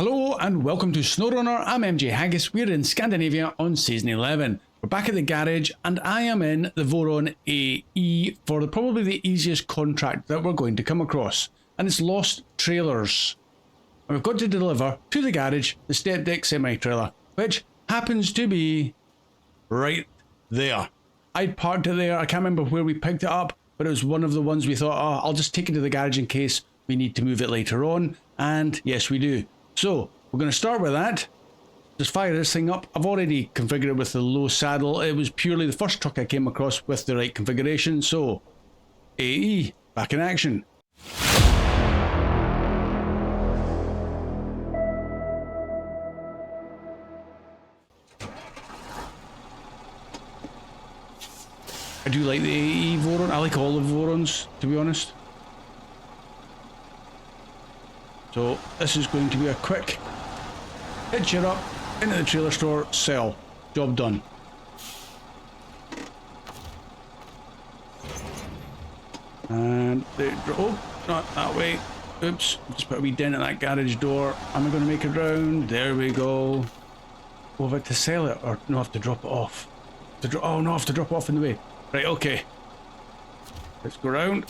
Hello and welcome to Snowrunner. I'm MJ Haggis. We're in Scandinavia on season 11. We're back at the garage and I am in the Voron AE for probably the easiest contract that we're going to come across. And it's lost trailers. And we've got to deliver to the garage the step deck semi-trailer, which happens to be right there. I'd parked it there. I can't remember where we picked it up, but it was one of the ones we thought, oh, I'll just take it to the garage in case we need to move it later on. And yes, we do. So we're going to start with that. Just fire this thing up. I've already configured it with the low saddle. It was purely the first truck I came across with the right configuration. So AE, back in action. I do like the AE Voron. I like all the Vorons, to be honest. So this is going to be a quick hitch it up into the trailer store, sell, job done. And oh, not that way. Oops, just put a wee dent in that garage door. Am I going to make it round? There we go. Oh, have I to sell it or no? I have to drop it off. Oh no, I have to drop it off in the way. Right, okay. Let's go round.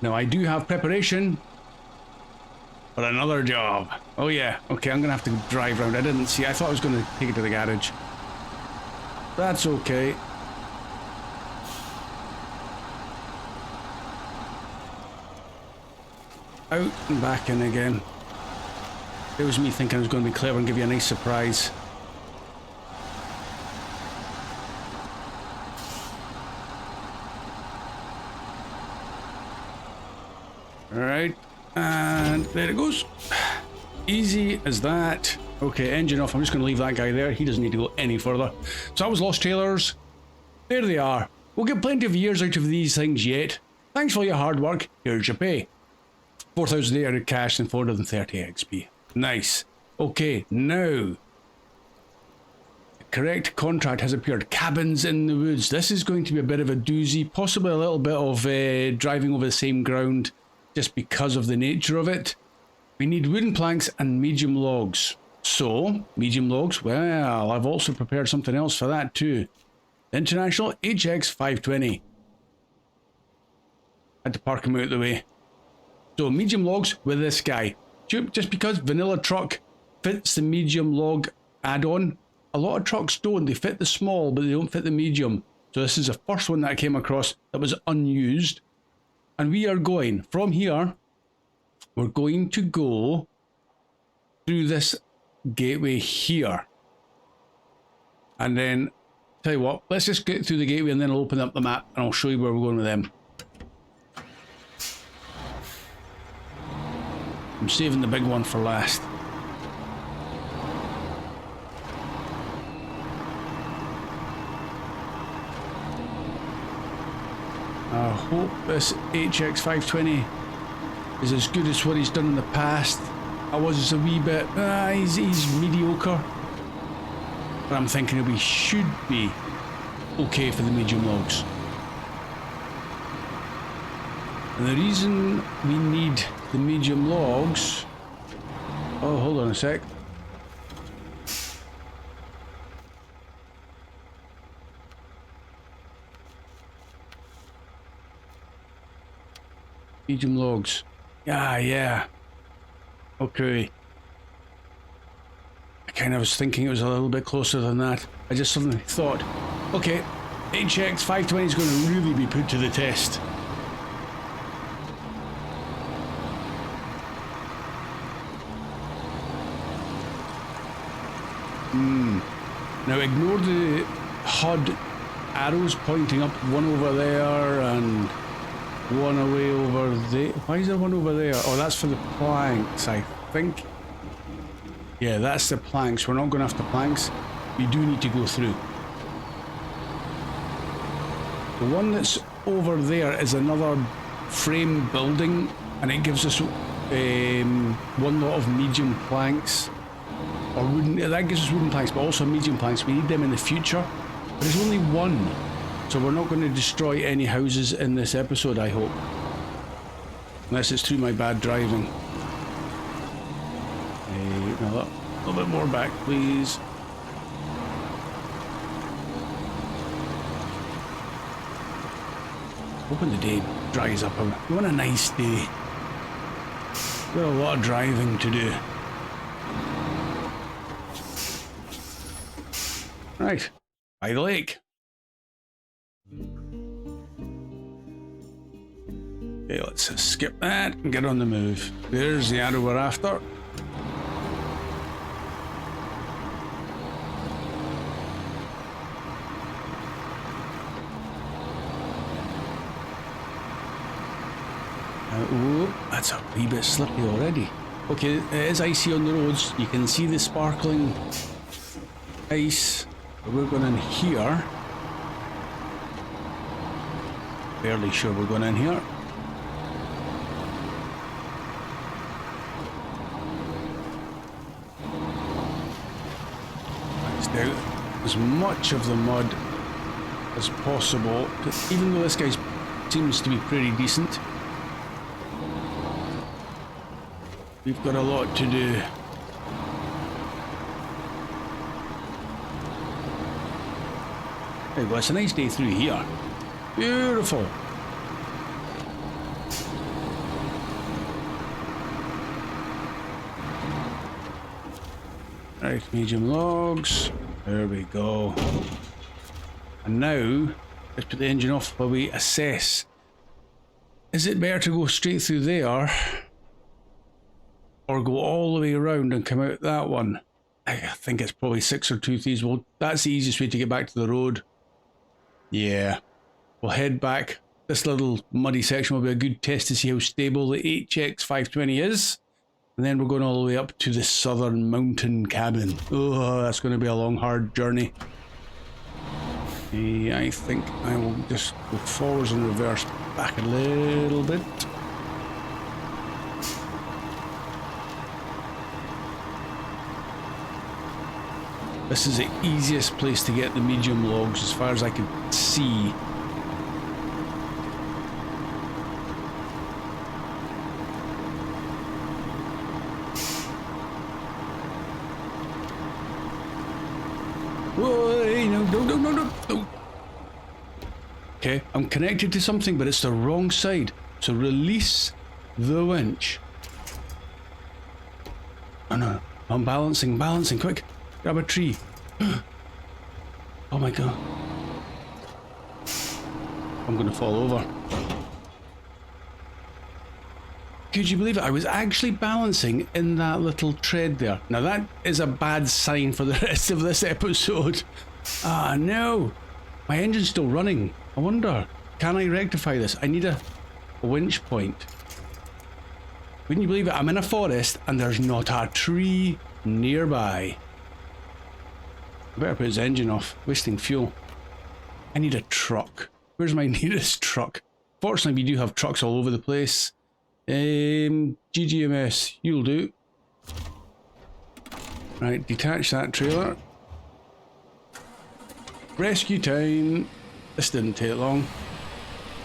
Now I do have preparation for another job. Oh yeah, okay, I'm gonna have to drive round. I didn't see, I thought I was gonna take it to the garage. That's okay. Out and back in again. It was me thinking I was gonna be clever and give you a nice surprise. Alright. And there it goes. Easy as that. Okay, engine off. I'm just going to leave that guy there. He doesn't need to go any further. So that was lost trailers. There they are. We'll get plenty of years out of these things yet. Thanks for all your hard work. Here's your pay. 4,800 cash and 430 XP. Nice. Okay, now. The correct contract has appeared. Cabins in the woods. This is going to be a bit of a doozy. Possibly a little bit of driving over the same ground. Just because of the nature of it. We need wooden planks and medium logs. So, medium logs, well, I've also prepared something else for that too. International HX 520. Had to park him out of the way. So, medium logs with this guy. Just because vanilla truck fits the medium log add-on. A lot of trucks don't. They fit the small, but they don't fit the medium. So this is the first one that I came across that was unused. And we are going from here, we're going to go through this gateway here. And then, tell you what, let's just get through the gateway and then I'll open up the map and I'll show you where we're going with them. I'm saving the big one for last. I hope this HX 520 is as good as what he's done in the past. I was just a wee bit, he's mediocre. But I'm thinking we should be okay for the medium logs. And the reason we need the medium logs... Oh, hold on a sec. Medium logs. Yeah. Okay. I kind of was thinking it was a little bit closer than that. I just suddenly thought, okay, HX 520 is going to really be put to the test. Now ignore the HUD arrows pointing up, one over there and one away over there. Why is there one over there? Oh, that's for the planks, I think. Yeah, that's the planks. We're not going after planks. We do need to go through. The one that's over there is another frame building, and it gives us one lot of medium planks. Or wooden, that gives us wooden planks, but also medium planks. We need them in the future. But there's only one. So we're not going to destroy any houses in this episode, I hope. Unless it's through my bad driving. A little bit more back, please. Hoping the day dries up. We want a nice day. Got a lot of driving to do. Right, by the lake. Okay, let's skip that and get on the move. There's the arrow we're after. Oh, that's a wee bit slippy already. Okay, it is icy on the roads. You can see the sparkling ice. We're going in here. Fairly sure we're going in here. Let's do as much of the mud as possible, even though this guy seems to be pretty decent. We've got a lot to do. There we go, it's a nice day through here. Beautiful. Right, medium logs. There we go. And now, let's put the engine off while we assess. Is it better to go straight through there, or go all the way around and come out that one? I think it's probably 6 or 2 threes. Well, that's the easiest way to get back to the road. Yeah, we'll head back. This little muddy section will be a good test to see how stable the HX520 is. And then we're going all the way up to the southern mountain cabin. Oh, that's going to be a long, hard journey. I think I will just go forwards and reverse back a little bit. This is the easiest place to get the medium logs as far as I can see. Whoa, hey, no. Okay, I'm connected to something, but it's the wrong side. So release the winch. Oh no, I'm balancing, quick. Grab a tree. Oh my god. I'm gonna fall over. Could you believe it? I was actually balancing in that little tread there. Now that is a bad sign for the rest of this episode. Ah no. My engine's still running. I wonder, can I rectify this? I need a winch point. Wouldn't you believe it? I'm in a forest and there's not a tree nearby. I better put his engine off, wasting fuel. I need a truck. Where's my nearest truck? Fortunately, we do have trucks all over the place. GGMS, you'll do. Right, detach that trailer. Rescue time. This didn't take long.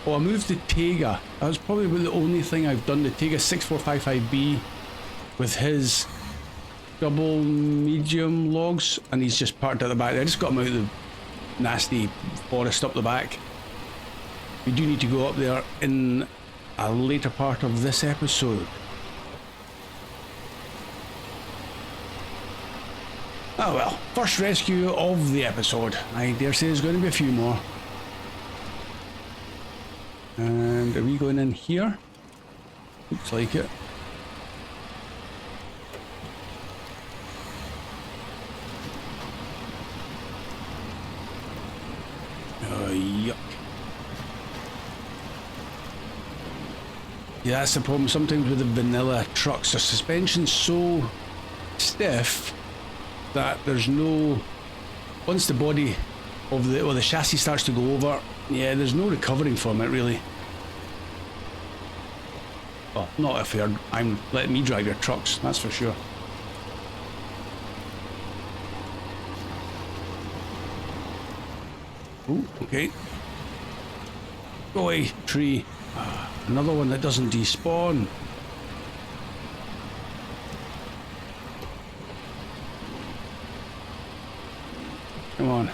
Oh, I moved the Tega. That was probably about the only thing I've done. The Tega 6455B with his double medium logs, and he's just parked at the back there. I just got him out of the nasty forest up the back. We do need to go up there in a later part of this episode. Oh well, first rescue of the episode. I dare say there's going to be a few more. And are we going in here? Looks like it. Yuck. Yeah, that's the problem sometimes with the vanilla trucks. The suspension's so stiff that there's no... Once the body of the chassis starts to go over, yeah, there's no recovering from it really. Well, not if I'm letting me drive your trucks, that's for sure. Oh, okay. Go away, tree. Another one that doesn't despawn. Come on.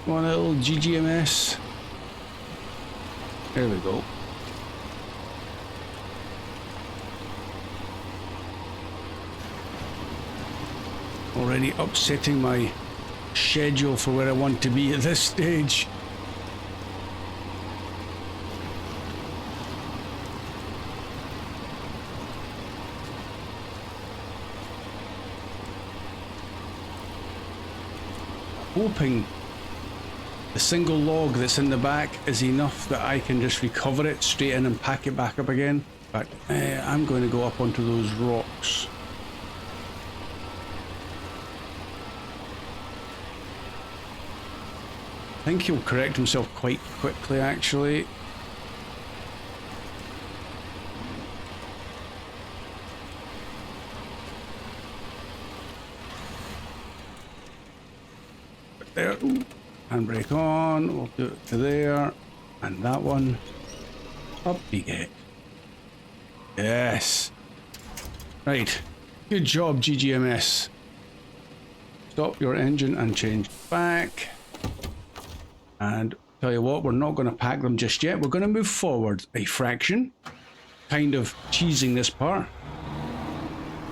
Come on, little GGMS. There we go. Already upsetting my schedule for where I want to be at this stage. Hoping the single log that's in the back is enough that I can just recover it straight in and pack it back up again. But I'm going to go up onto those rocks. I think he'll correct himself quite quickly, actually. There. Handbrake on. We'll do it to there. And that one. Up we get. Yes. Right. Good job, GGMS. Stop your engine and change back. And tell you what, we're not going to pack them just yet. We're going to move forward a fraction. Kind of cheesing this part.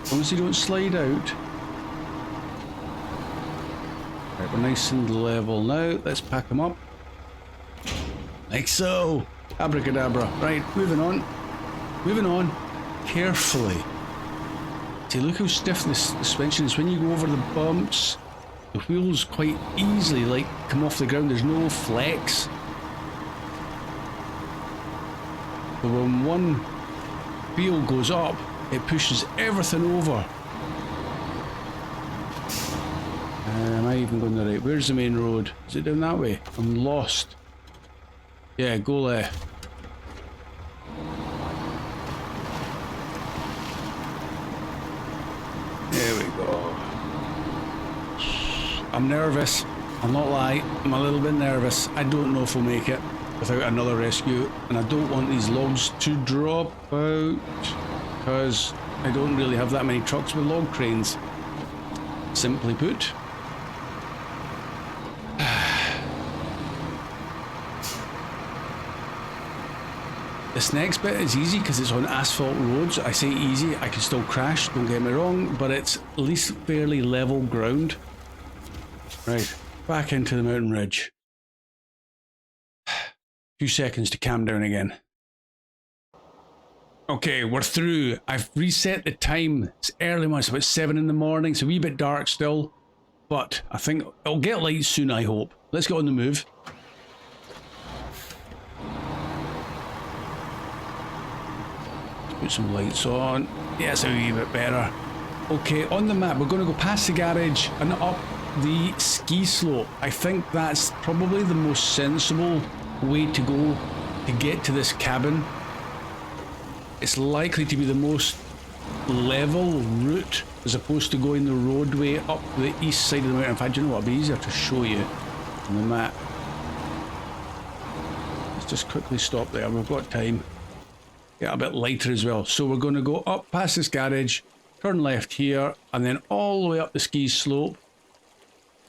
As long as they don't slide out. Right, we're nice and level now. Let's pack them up. Like so. Abracadabra. Right, moving on. Moving on. Carefully. See, look how stiff this suspension is. When you go over the bumps, the wheels quite easily come off the ground. There's no flex. But when one wheel goes up, it pushes everything over. Am I even going the right? Where's the main road? Is it down that way? I'm lost. Yeah, go left. There we go. I'm nervous. I'll not lie. I'm a little bit nervous. I don't know if we'll make it without another rescue, and I don't want these logs to drop out because I don't really have that many trucks with log cranes. Simply put. This next bit is easy because it's on asphalt roads. I say easy, I can still crash, don't get me wrong, but it's at least fairly level ground. Right, back into the mountain ridge. Few seconds to calm down again. Okay, we're through. I've reset the time. It's early morning, it's about 7 in the morning. It's a wee bit dark still, but I think it'll get light soon, I hope. Let's get on the move. Put some lights on. Yeah, it's a wee bit better. Okay, on the map, we're going to go past the garage and up the ski slope. I think that's probably the most sensible way to go to get to this cabin. It's likely to be the most level route as opposed to going the roadway up the east side of the mountain. In fact, you know what, it'll be easier to show you on the map. Let's just quickly stop there, we've got time. Get a bit lighter as well. So we're going to go up past this garage, turn left here, and then all the way up the ski slope.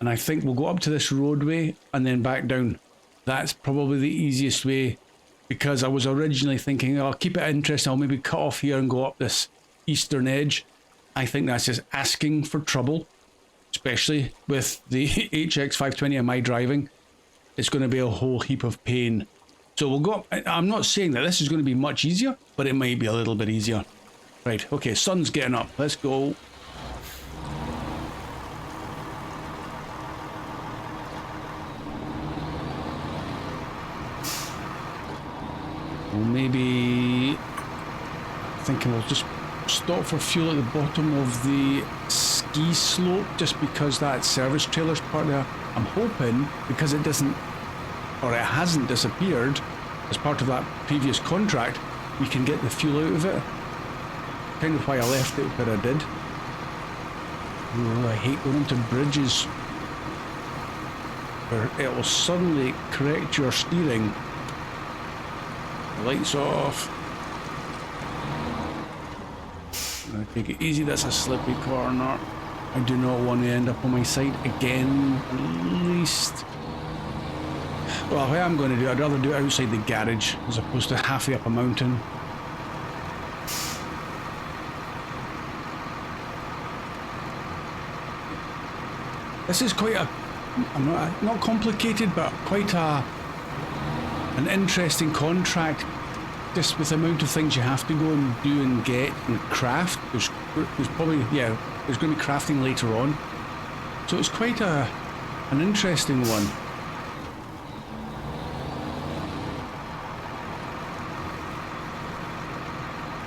And I think we'll go up to this roadway and then back down. That's probably the easiest way, because I was originally thinking, oh, I'll keep it interesting, I'll maybe cut off here and go up this eastern edge. I think that's just asking for trouble, especially with the HX520 and my driving. It's going to be a whole heap of pain. So we'll go up. I'm not saying that this is going to be much easier, but it might be a little bit easier. Right, okay, sun's getting up. Let's go. Well, maybe thinking we'll just stop for fuel at the bottom of the ski slope, just because that service trailer's part there. I'm hoping, because it doesn't, or it hasn't disappeared as part of that previous contract, we can get the fuel out of it. Kind of why I left it where I did. Oh, I hate going into bridges. where it will suddenly correct your steering. Lights off. I'm gonna take it easy, that's a slippy corner. I do not want to end up on my side again, at least. Well, what I'm going to do, I'd rather do it outside the garage as opposed to halfway up a mountain. This is quite a, not complicated, but quite an interesting contract, just with the amount of things you have to go and do and get and craft. There's probably, yeah, there's going to be crafting later on. So it's quite an interesting one.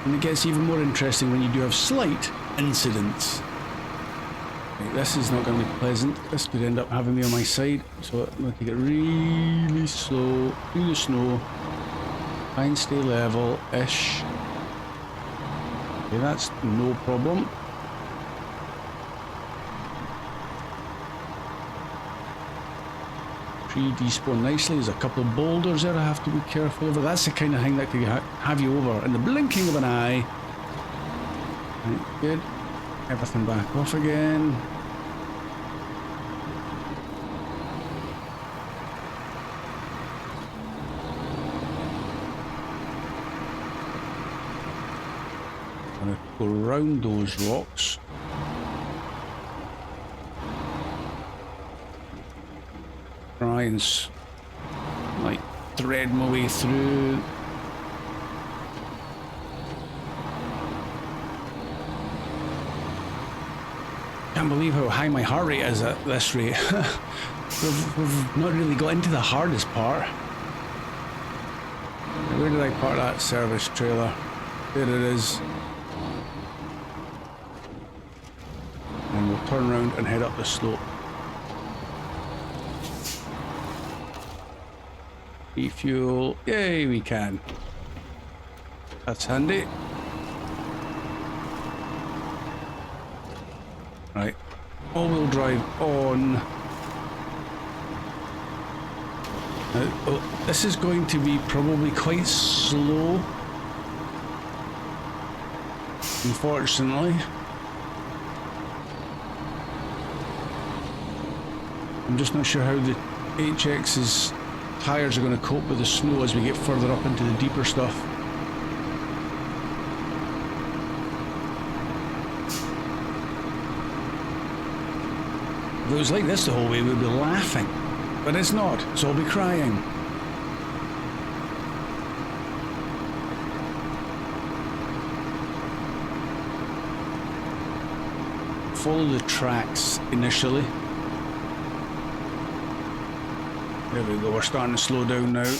And it gets even more interesting when you do have slight incidents. Right, this is not going to be pleasant. This could end up having me on my side. So I'm going to take it really slow through the snow. Try and stay level-ish. Okay, that's no problem. Tree despawn nicely. There's a couple of boulders there I have to be careful of. That's the kind of thing that could have you over in the blinking of an eye. Right, good. Everything back off again. I'm going to go around those rocks. Try and like thread my way through. Can't believe how high my heart rate is at this rate. we've not really got into the hardest part. Where did I park that service trailer? There it is. And we'll turn around and head up the slope. Refuel. Yay, we can. That's handy. Right. All-wheel drive on. Oh, this is going to be probably quite slow. Unfortunately. I'm just not sure how the HX's tires are going to cope with the snow as we get further up into the deeper stuff. If it was like this the whole way, we'd be laughing. But it's not, so I'll be crying. Follow the tracks initially. There we go, we're starting to slow down now.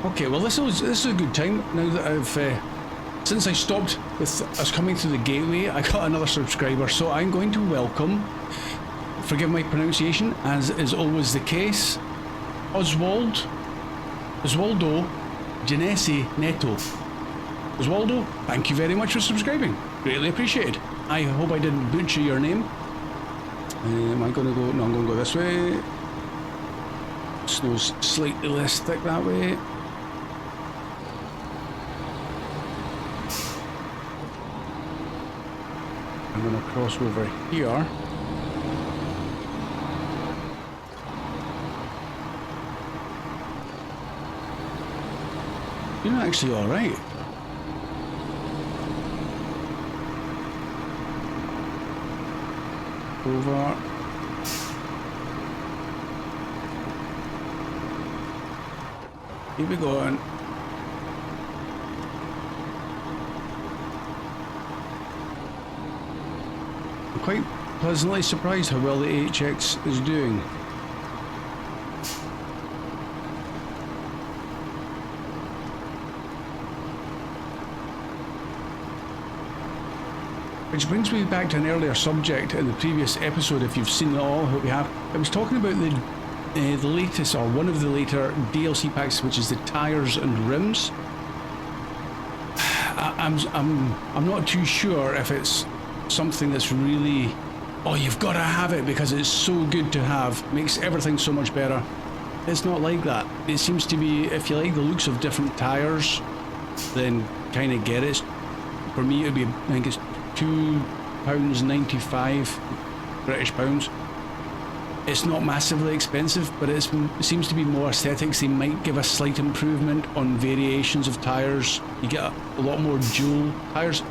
Okay, well this is a good time now that I've since I stopped with us coming through the gateway. I got another subscriber, so I'm going to welcome, forgive my pronunciation as is always the case, Oswaldo Genesi Neto. Oswaldo, thank you very much for subscribing. Greatly appreciated. I hope I didn't butcher your name. Am I going to go? No, I'm going to go this way. Snow's slightly less thick that way. I'm going to cross over here. You're not actually alright. Over. Keep it going. I'm quite pleasantly surprised how well the HX is doing. Which brings me back to an earlier subject in the previous episode, if you've seen it all, I hope you have. I was talking about the latest, or one of the later DLC packs, which is the tires and rims. I'm not too sure if it's something that's really, oh, you've got to have it because it's so good to have, makes everything so much better. It's not like that. It seems to be, if you like the looks of different tires, then kind of get it. For me, it'd be, I think it's £2.95 British pounds. It's not massively expensive, but it seems to be more aesthetics. They might give a slight improvement on variations of tires. You get a lot more dual tires.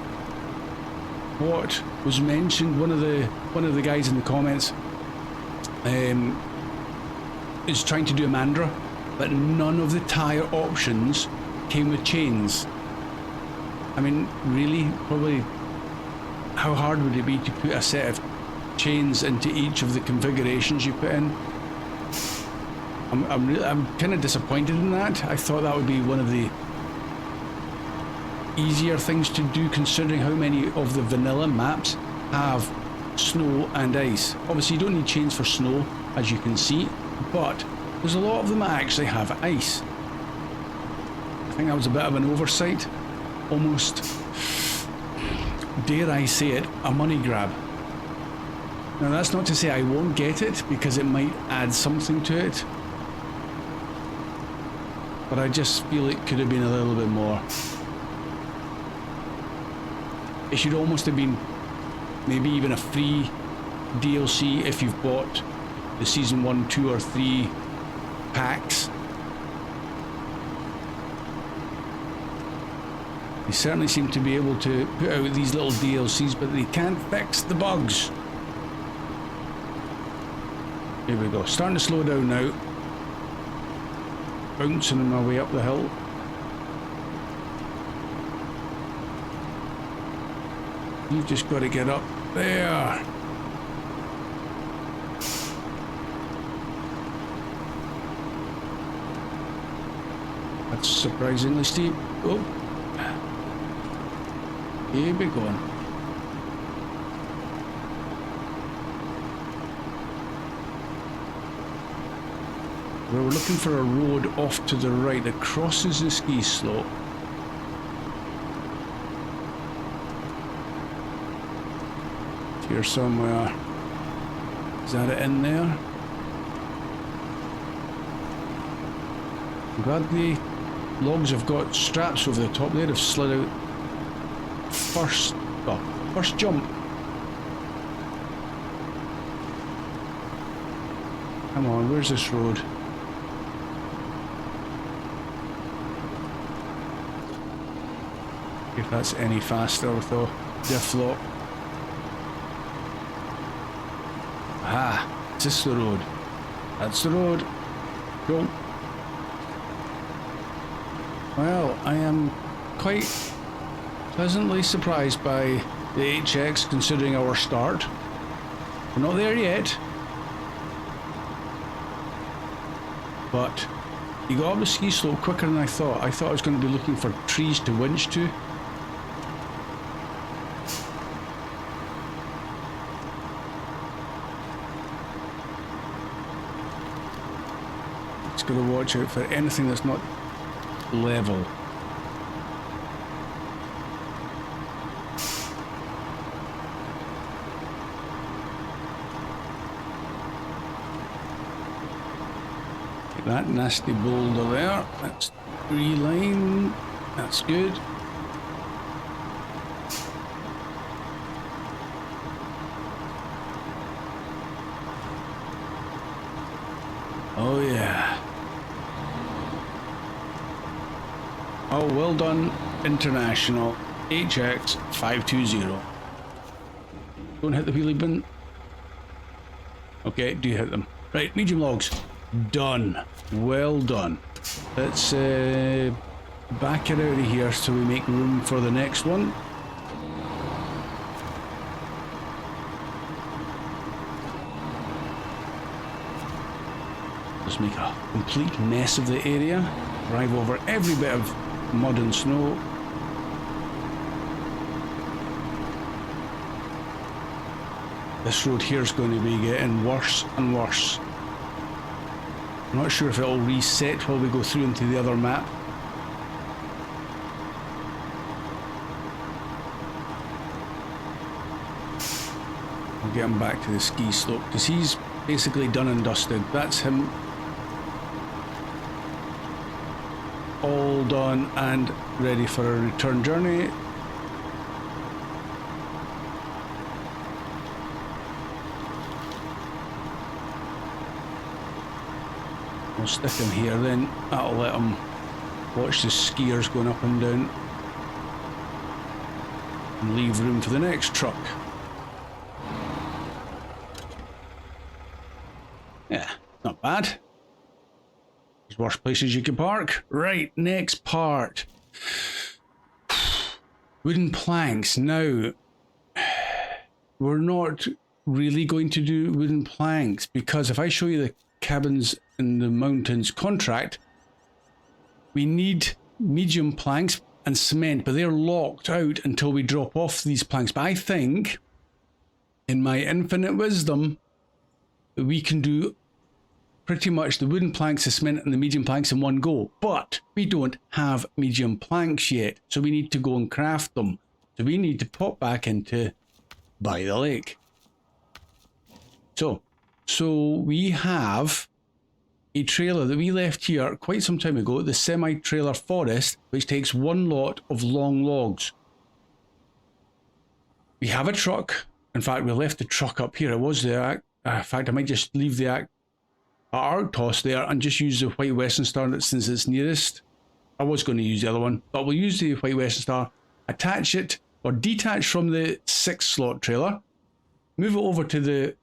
What was mentioned, one of the guys in the comments is trying to do a Mandra, but none of the tire options came with chains. I mean, really, probably, how hard would it be to put a set of chains into each of the configurations you put in? I'm kind of disappointed in that. I thought that would be one of the easier things to do, considering how many of the vanilla maps have snow and ice. Obviously you don't need chains for snow, as you can see, but there's a lot of them that actually have ice. I think that was a bit of an oversight, almost, dare I say it, a money grab. Now that's not to say I won't get it, because it might add something to it, but I just feel it could have been a little bit more. It should almost have been maybe even a free DLC if you've bought the season 1, 2 or 3 packs. They certainly seem to be able to put out these little DLCs, but they can't fix the bugs. Here we go, starting to slow down now. Bouncing on my way up the hill. You've just got to get up there. That's surprisingly steep. Oh, here we go. We're looking for a road off to the right that crosses the ski slope. Here somewhere. Is that it in there? I'm glad the logs have got straps over the top there. They've slid out first jump. Come on, where's this road? If that's any faster though. Diff lock. Ah, is this the road? That's the road. Go. Well, I am quite pleasantly surprised by the HX considering our start. We're not there yet. But you got up the ski slope quicker than I thought. I thought I was going to be looking for trees to winch to. Just got to watch out for anything that's not level. That nasty boulder there, that's 3 line, that's good. Oh yeah. Oh, well done, International HX 520. Don't hit the wheelie bin. Okay, do hit them. Right, medium logs. Done. Well done. Let's back it out of here so we make room for the next one. Let's make a complete mess of the area. Drive over every bit of mud and snow. This road here is going to be getting worse and worse. I'm not sure if it'll reset while we go through into the other map. We'll get him back to the ski slope because he's basically done and dusted. That's him all done and ready for a return journey. We'll stick him here then. That'll let him watch the skiers going up and down and leave room for the next truck. Yeah, not bad. There's worse places you can park. Right, next part. Wooden planks. Now, we're not really going to do wooden planks because if I show you the cabins in the mountains contract, we need medium planks and cement, but they're locked out until we drop off these planks. But I think, in my infinite wisdom, we can do pretty much the wooden planks, the cement, and the medium planks in one go. But we don't have medium planks yet, so we need to go and craft them. So we need to pop back into By the Lake. So we have a trailer that we left here quite some time ago, the semi-trailer forest, which takes one lot of long logs. We have a truck. In fact, we left the truck up here. It was there. In fact, I might just leave the Arctos there and just use the White Western Star since it's nearest. I was going to use the other one, but we'll use the White Western Star, attach it or detach from the 6-slot trailer, move it over to the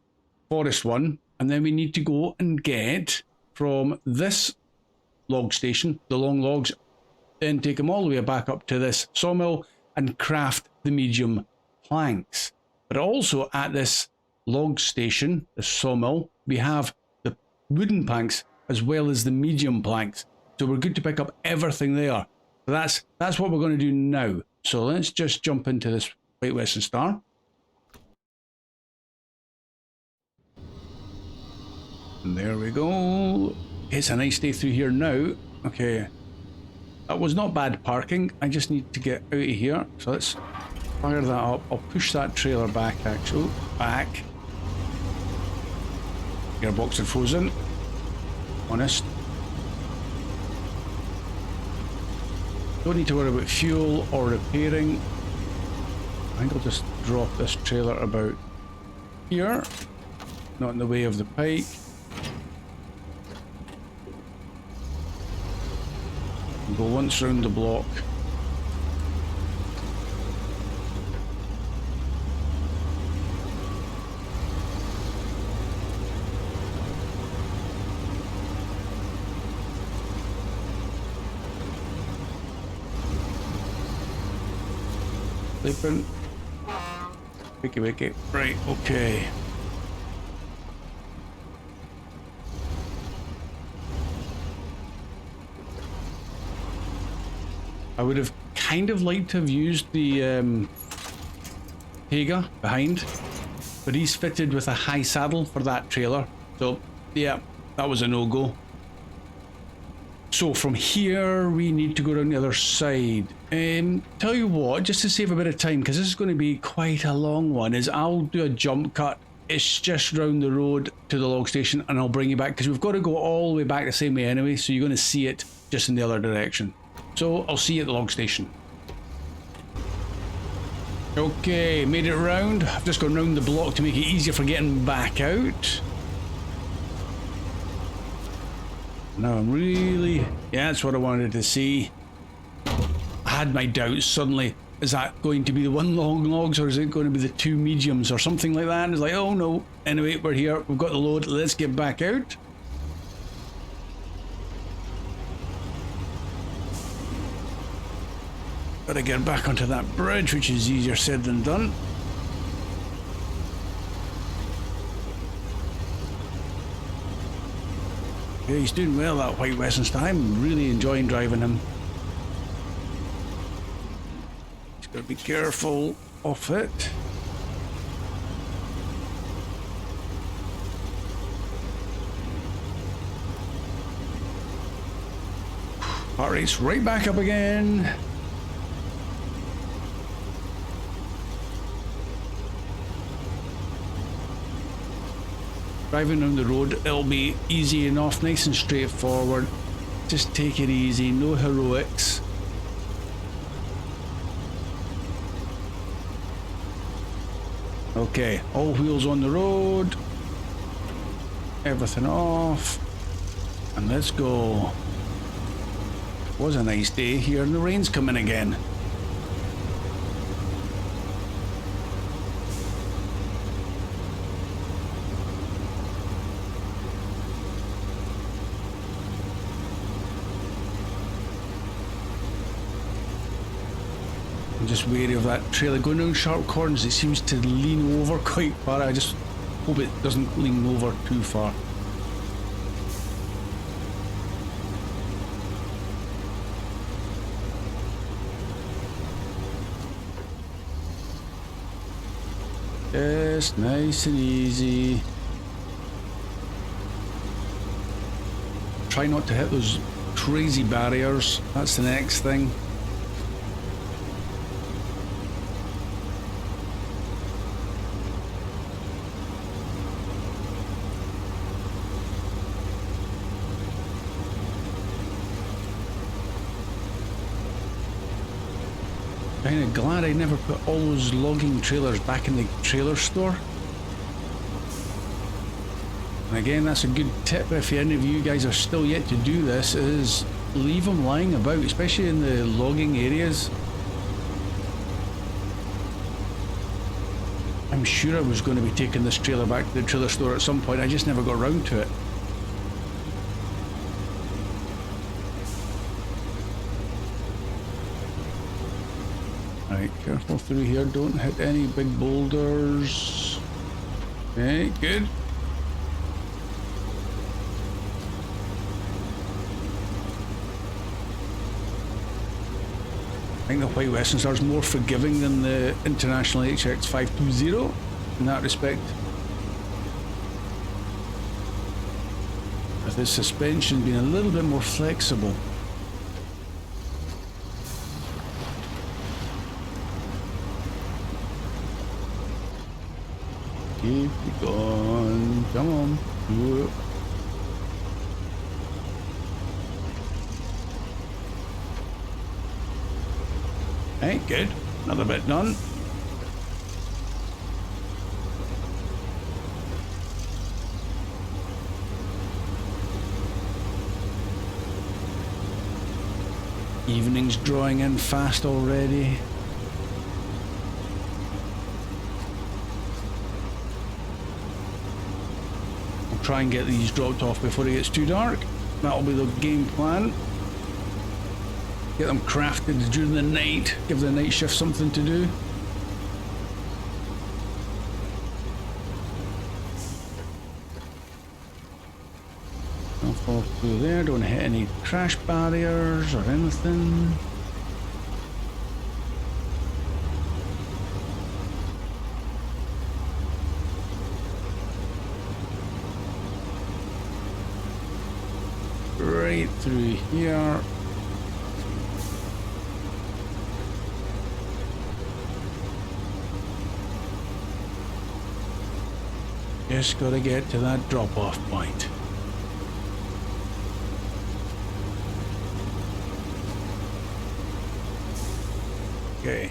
forest one, and then we need to go and get from this log station, the long logs, then take them all the way back up to this sawmill and craft the medium planks. But also at this log station, the sawmill, we have the wooden planks as well as the medium planks. So we're good to pick up everything there. So that's what we're going to do now. So let's just jump into this White Western Star. And there we go. It's a nice day through here now. Okay. That was not bad parking. I just need to get out of here. So let's fire that up. I'll push that trailer back actually. Back. Gearbox are frozen. Honest. Don't need to worry about fuel or repairing. I think I'll just drop this trailer about here. Not in the way of the pike. Go once round the block. Sleeping. Wakey wakey. Right, okay. I would have kind of liked to have used the Hager behind, but he's fitted with a high saddle for that trailer. So yeah, that was a no-go. So from here we need to go down the other side. Tell you what, just to save a bit of time, because this is going to be quite a long one, is I'll do a jump cut. It's just round the road to the log station and I'll bring you back, because we've got to go all the way back the same way anyway, so you're going to see it just in the other direction. So I'll see you at the log station. Okay, made it round. I've just gone round the block to make it easier for getting back out. Now I'm really... yeah, that's what I wanted to see. I had my doubts suddenly. Is that going to be the one long logs or is it going to be the two mediums or something like that? And it's like, oh no. Anyway, we're here. We've got the load. Let's get back out. Gotta get back onto that bridge, which is easier said than done. Yeah, he's doing well, that White Western Star. I'm really enjoying driving him. Just gotta be careful of it. Heart rate's right back up again. Driving down the road, it'll be easy enough, nice and straightforward. Just take it easy, no heroics. Okay, all wheels on the road. Everything off. And let's go. It was a nice day here and the rain's coming again. I'm just wary of that trailer going down sharp corners. It seems to lean over quite far. I just hope it doesn't lean over too far. Just nice and easy. Try not to hit those crazy barriers. That's the next thing. Kind of glad I never put all those logging trailers back in the trailer store. And again, that's a good tip if any of you guys are still yet to do this, is leave them lying about, especially in the logging areas. I'm sure I was going to be taking this trailer back to the trailer store at some point, I just never got around to it. Right, careful through here, don't hit any big boulders. Okay, good. I think the White Western Star is more forgiving than the International HX 520 in that respect. With the suspension being a little bit more flexible. Keep it going, come on, do it. Hey, good, another bit done. Evening's drawing in fast already. Try and get these dropped off before it gets too dark. That'll be the game plan. Get them crafted during the night, give the night shift something to do. I'll fall through there, don't hit any crash barriers or anything. Right through here. Just gotta get to that drop-off point. Okay,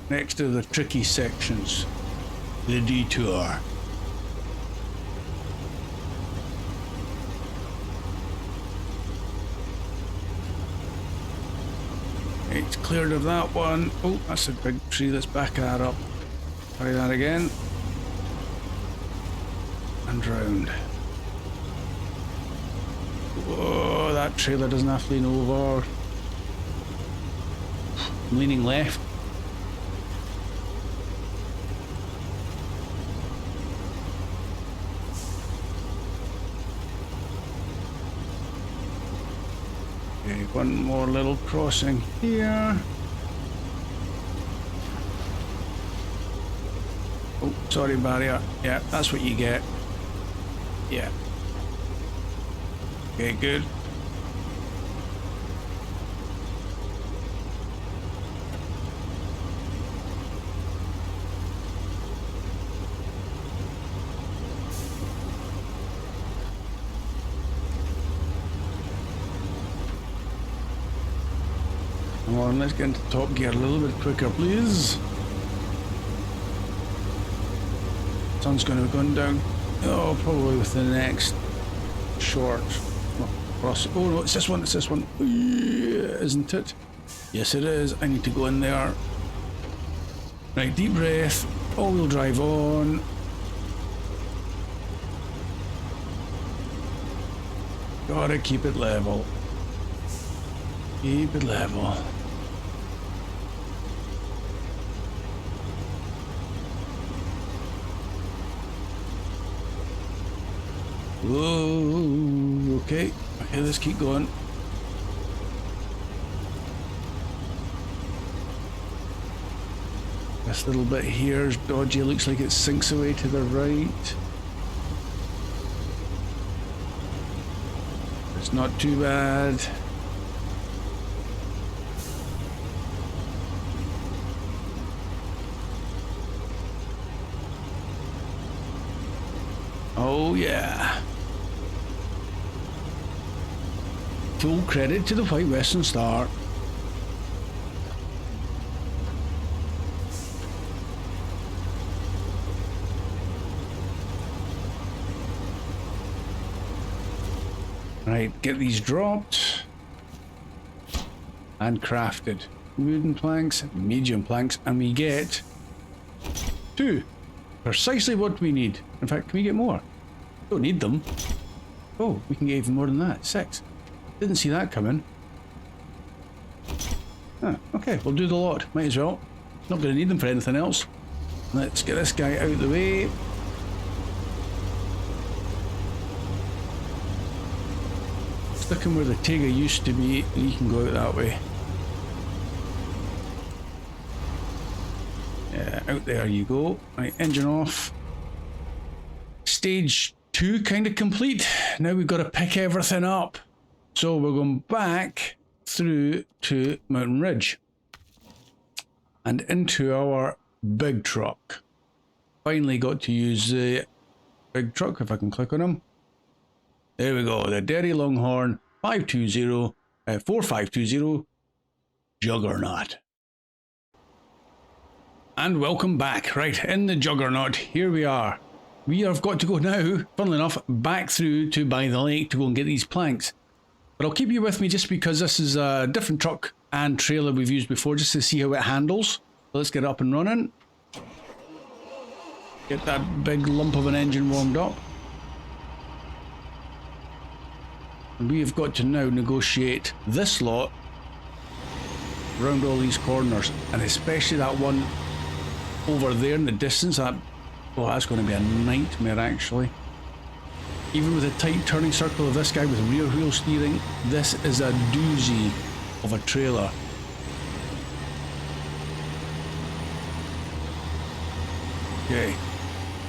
next to the tricky sections, the detour. It's cleared of that one. Oh, that's a big tree. Let's back that up. Try that again. And round. Whoa, that trailer doesn't have to lean over. I'm leaning left. Okay, one more little crossing here. Oh, sorry, barrier. Yeah, that's what you get. Yeah. Okay, good. Come on, let's get into top gear a little bit quicker, please. Sun's going to be going down. Oh, probably with the next short cross. Oh no, it's this one, isn't it? Yes, it is. I need to go in there. Right, deep breath. All-wheel drive on. Gotta keep it level. Keep it level. Whoa, okay. Okay, let's keep going. This little bit here is dodgy. Looks like it sinks away to the right. It's not too bad. Oh yeah. Full credit to the White Western Star. Right, get these dropped and crafted. Wooden planks, medium planks, and we get 2. Precisely what we need. In fact, can we get more? Don't need them. Oh, we can get even more than that. 6. Didn't see that coming. Ah, okay, we'll do the lot. Might as well. Not going to need them for anything else. Let's get this guy out of the way. Looking where the Tega used to be, you can go out that way. Yeah, out there you go. Right, engine off. Stage 2 kind of complete. Now we've got to pick everything up. So we're going back through to Mountain Ridge and into our big truck. Finally got to use the big truck, if I can click on him. There we go, the Derry Longhorn 4520 Juggernaut. And welcome back. Right, in the Juggernaut, here we are. We have got to go now, funnily enough, back through to by the lake to go and get these planks. But I'll keep you with me just because this is a different truck and trailer we've used before, just to see how it handles. So let's get up and running. Get that big lump of an engine warmed up. And we have got to now negotiate this lot around all these corners, and especially that one over there in the distance. That, oh, that's going to be a nightmare actually. Even with a tight turning circle of this guy with rear wheel steering, this is a doozy of a trailer. Okay.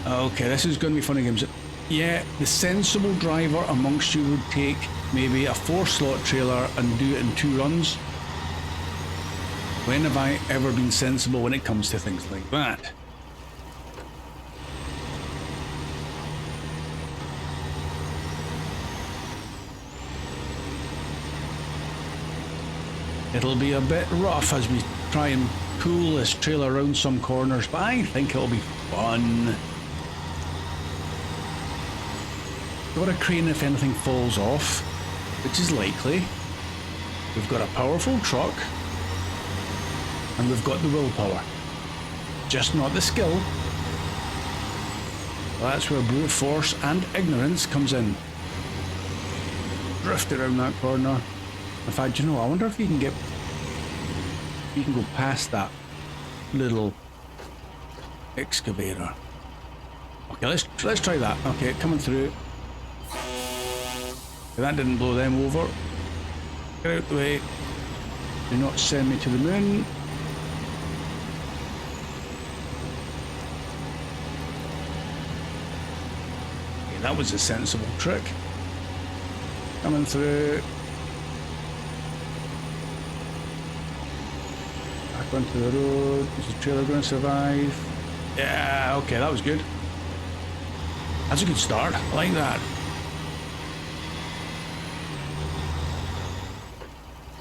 Okay, this is going to be funny games. Yeah, the sensible driver amongst you would take maybe a 4-slot trailer and do it in 2 runs. When have I ever been sensible when it comes to things like that? It'll be a bit rough as we try and pull this trailer around some corners, but I think it'll be fun. Got a crane if anything falls off, which is likely. We've got a powerful truck, and we've got the willpower, just not the skill. Well, that's where brute force and ignorance comes in. Drift around that corner. In fact, you know, I wonder if you can get, you can go past that little excavator. Okay, let's try that. Okay, coming through. Okay, that didn't blow them over. Get out the way. Do not send me to the moon. Okay, that was a sensible trick. Coming through. Back onto the road. Is the trailer going to survive? Yeah, okay, that was good. That's a good start. I like that.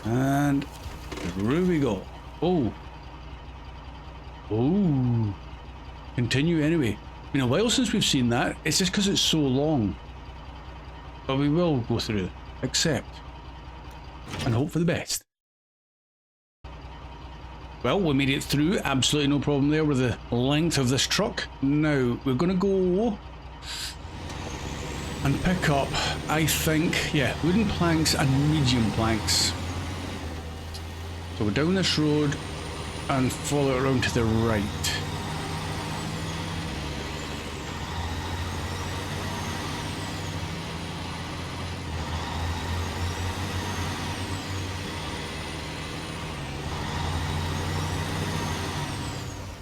And Here we go. Oh. Oh. Continue anyway. Been a while since we've seen that. It's just because it's so long. But we will go through. Accept. And hope for the best. Well, we made it through. Absolutely no problem there with the length of this truck. Now, we're going to go and pick up, I think, yeah, wooden planks and medium planks. So we're down this road and follow it around to the right.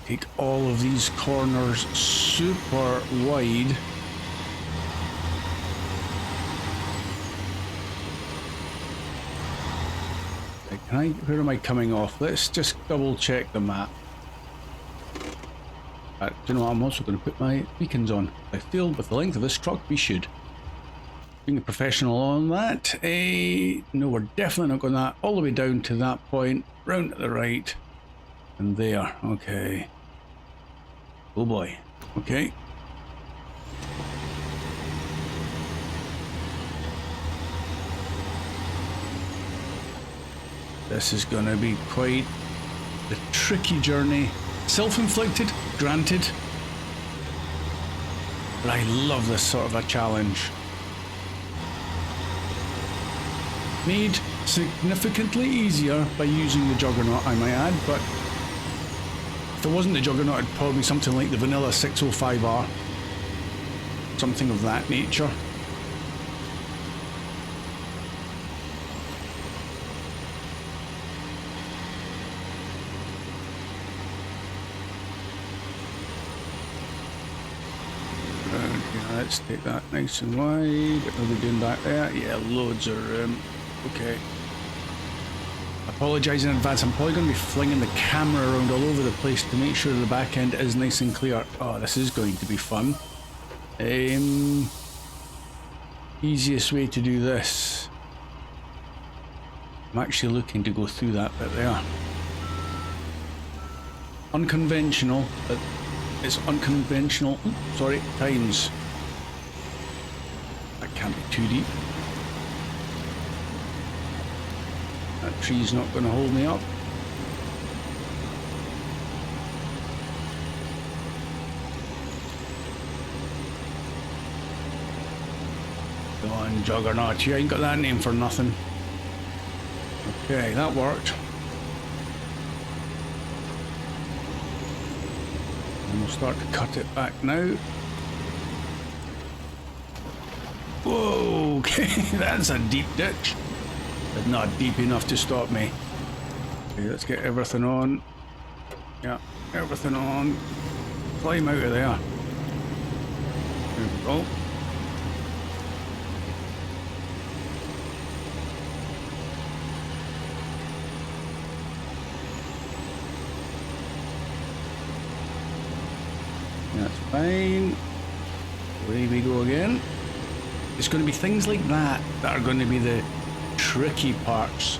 Take all of these corners super wide. Where am I coming off? Let's just double check the map. Do you know what? I'm also going to put my beacons on. I feel with the length of this truck, we should. Being a professional on that. No, we're definitely not going that all the way down to that point. Round to the right. And there. Okay. Oh boy. Okay. This is going to be quite the tricky journey. Self-inflicted, granted. But I love this sort of a challenge. Made significantly easier by using the Juggernaut, I might add, but if it wasn't the Juggernaut, it'd probably be something like the vanilla 605R. Something of that nature. Let's take that nice and wide. What are we doing back there? Yeah, loads of room. Okay. Apologise in advance. I'm probably going to be flinging the camera around all over the place to make sure the back end is nice and clear. Oh, this is going to be fun. Easiest way to do this. I'm actually looking to go through that bit there. Unconventional, but it's unconventional. Sorry, times. That can't be too deep. That tree's not going to hold me up. Go on, Juggernaut. You ain't got that name for nothing. Okay, that worked. And we'll start to cut it back now. Whoa, okay, that's a deep ditch. But not deep enough to stop me. Okay, let's get everything on. Yeah, everything on. Climb out of there. There we go. That's fine. Away we go again. It's going to be things like that that are going to be the tricky parts.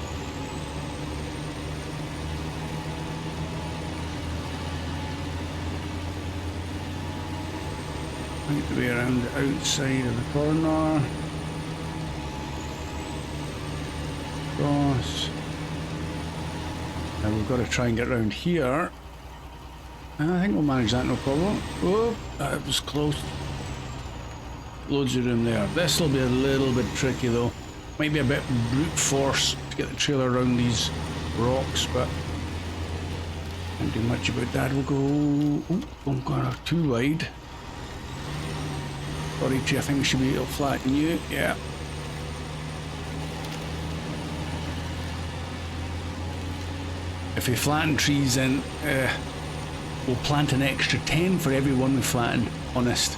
Right the way around the outside of the corner. Cross. Now we've got to try and get around here. I think we'll manage that, no problem. Oh, that was close. Loads of room there. This will be a little bit tricky though. Might be a bit brute force to get the trailer around these rocks, but can't do much about that. We'll go. Oh, I'm going too wide. Sorry, T, I think we should be able to flatten you. Yeah. If we flatten trees, then we'll plant an extra 10 for every one we flatten. Honest.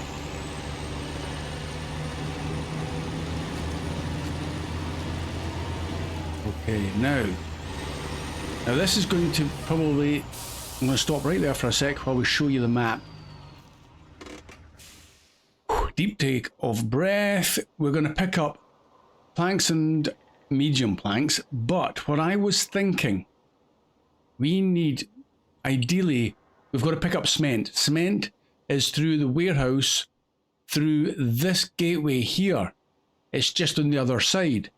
Okay, now this is going to probably, I'm going to stop right there for a sec while we show you the map. Deep take of breath. We're going to pick up planks and medium planks, but what I was thinking We need, ideally, we've got to pick up cement. Cement is through the warehouse, through this gateway here. It's just on the other side.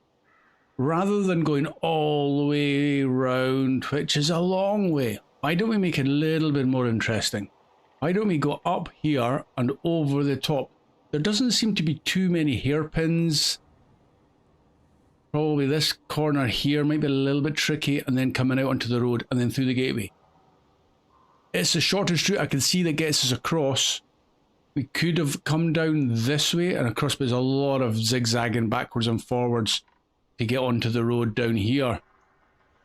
Rather than going all the way round, which is a long way, why don't we make it a little bit more interesting? Why don't we go up here and over the top? There doesn't seem to be too many hairpins. Probably this corner here might be a little bit tricky, and then coming out onto the road and then through the gateway. It's the shortest route I can see that gets us across. We could have come down this way and across, but there's a lot of zigzagging backwards and forwards to get onto the road down here.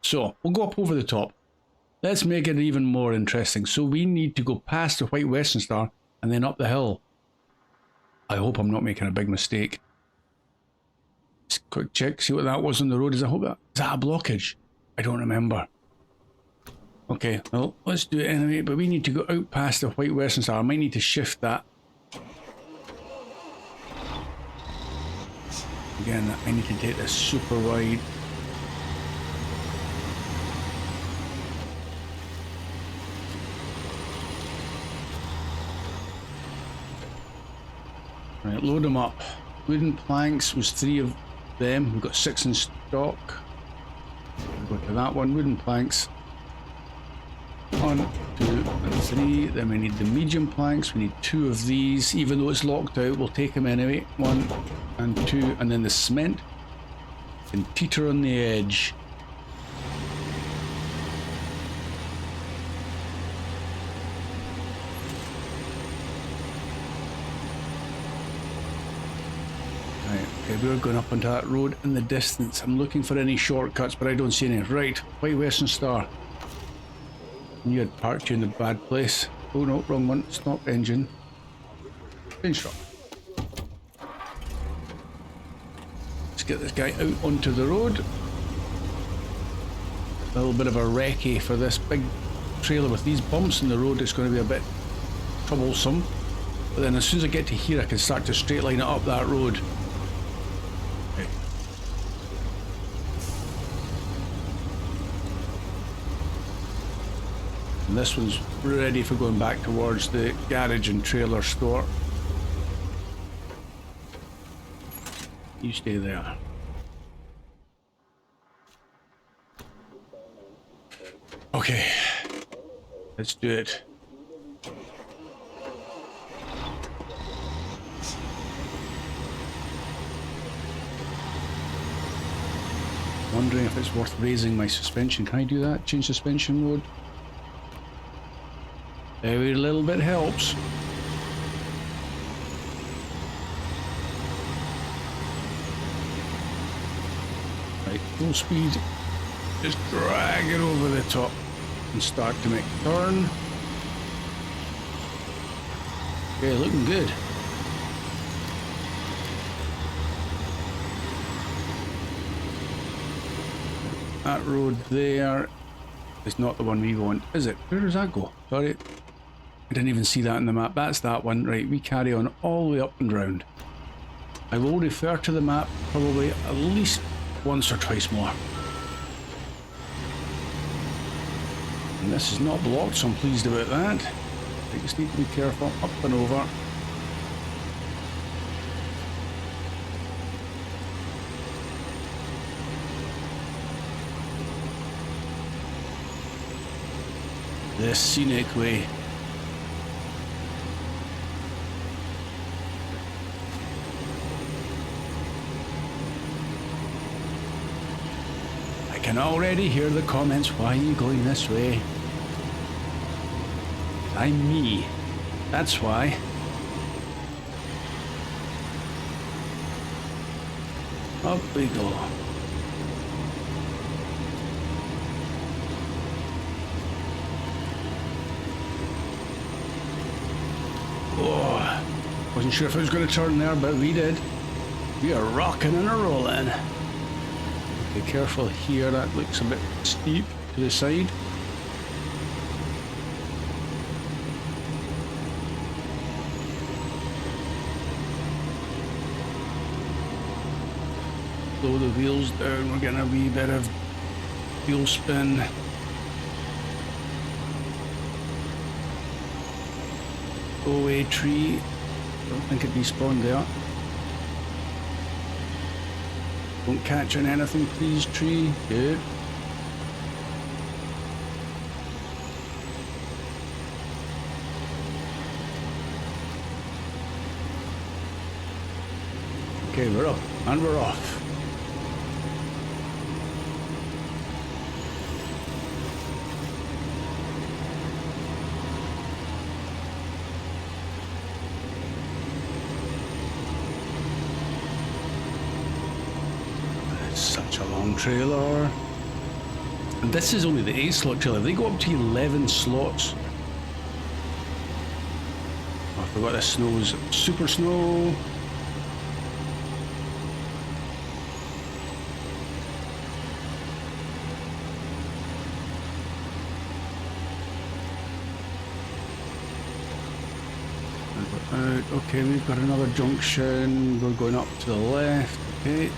So we'll go up over the top. Let's make it even more interesting. So we need to go past the White Western Star and then up the hill. I hope I'm not making a big mistake. Just quick check, see what that was on the road. Is that a blockage? I don't remember. Okay, well, let's do it anyway, but we need to go out past the White Western Star. I might need to shift that. Again, I need to take this super wide. Right, load them up. Wooden planks was 3 of them. We've got 6 in stock. We'll go to that one. Wooden planks. 1, 2, and 3. Then we need the medium planks. We need 2 of these. Even though it's locked out, we'll take them anyway. 1 and 2. And then the cement can teeter on the edge. Okay, we're going up onto that road in the distance. I'm looking for any shortcuts, but I don't see any. Right, White Western Star. You had parked you in the bad place. Oh no, wrong one. Stop engine. Change truck. Let's get this guy out onto the road. A little bit of a recce for this big trailer with these bumps in the road. It's going to be a bit troublesome. But then as soon as I get to here, I can start to straight line it up that road. Okay. And this one's ready for going back towards the garage and trailer store. You stay there. Okay, let's do it. Wondering if it's worth raising my suspension. Can I do that? Change suspension mode. Every little bit helps. Right, full speed. Just drag it over the top and start to make a turn. Okay, looking good. That road there is not the one we want, is it? Where does that go? Sorry, I didn't even see that in the map. That's that one. Right, we carry on all the way up and round. I will refer to the map probably at least once or twice more. And this is not blocked, so I'm pleased about that. I just need to be careful. Up and over. The scenic way. I can already hear the comments. Why are you going this way? I'm me. That's why. Up we go. Oh, wasn't sure if I was going to turn there, but we did. We are rocking and a rolling. Be careful here, that looks a bit steep to the side. Slow the wheels down, we're getting a wee bit of wheel spin. Go away, tree. Don't think it despawned there. Don't catch on anything, please, tree. Good. Okay, we're up and we're off. It's such a long trailer. And this is only the 8 slot trailer. They go up to 11 slots. Oh, I forgot this snow's super snow. Okay, we've got another junction. We're going up to the left. Okay.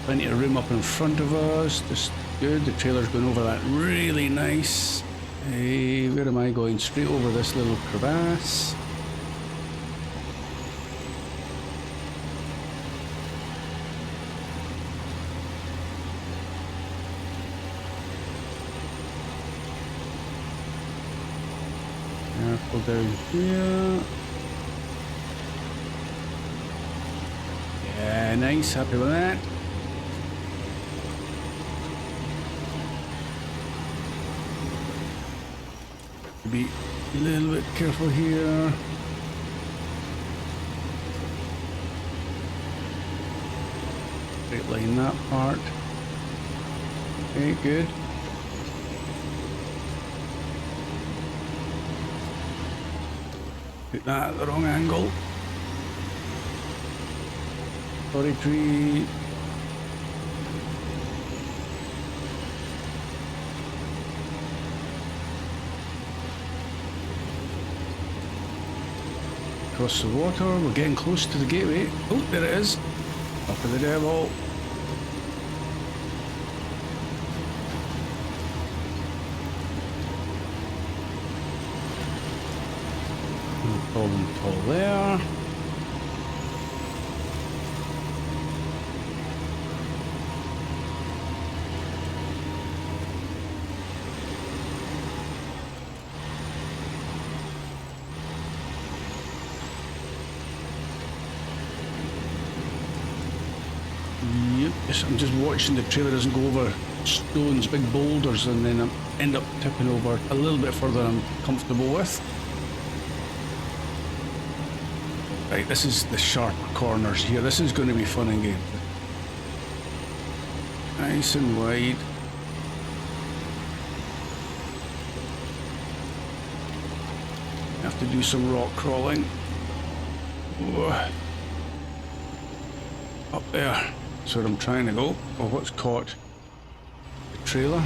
Plenty of room up in front of us. Just good. The trailer's going over that really nice. Hey, where am I going? Straight over this little crevasse. Careful down here. Yeah, nice. Happy with that. Be a little bit careful here. Straight line that part. Okay, good. Put that at the wrong angle. Sorry, tree. Across the water, we're getting close to the gateway. Oh, there it is. Up of the devil. No problem at all there. I'm just watching the trailer doesn't go over stones, big boulders, and then I end up tipping over a little bit further than I'm comfortable with. Right, this is the sharp corners here. This is going to be fun and games. Nice and wide. Have to do some rock crawling. Whoa. Up there. That's where I'm trying to go. Oh, what's caught? The trailer.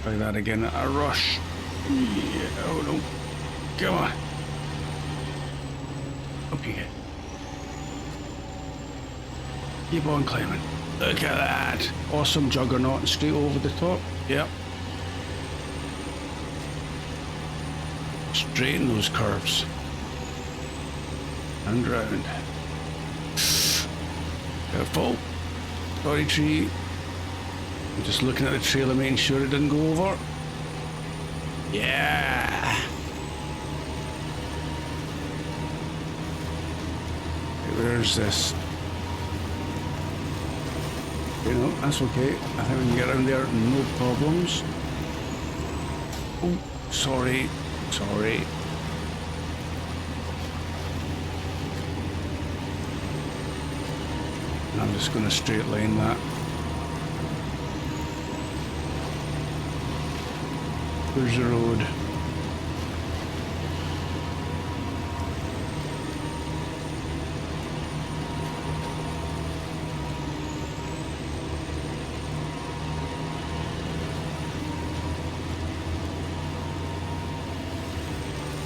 Try that again at a rush. Yeah, oh no. Come on. Okay. Keep on climbing. Look at that. Awesome juggernaut straight over the top. Yep. Straighten those curves. And round. Careful. Sorry, tree. I'm just looking at the trailer, making sure it didn't go over. Yeah. Okay, where's this? You know, that's okay. I think we can get around there, no problems. Oh, sorry. Sorry. And I'm just going to straight line that. There's the road.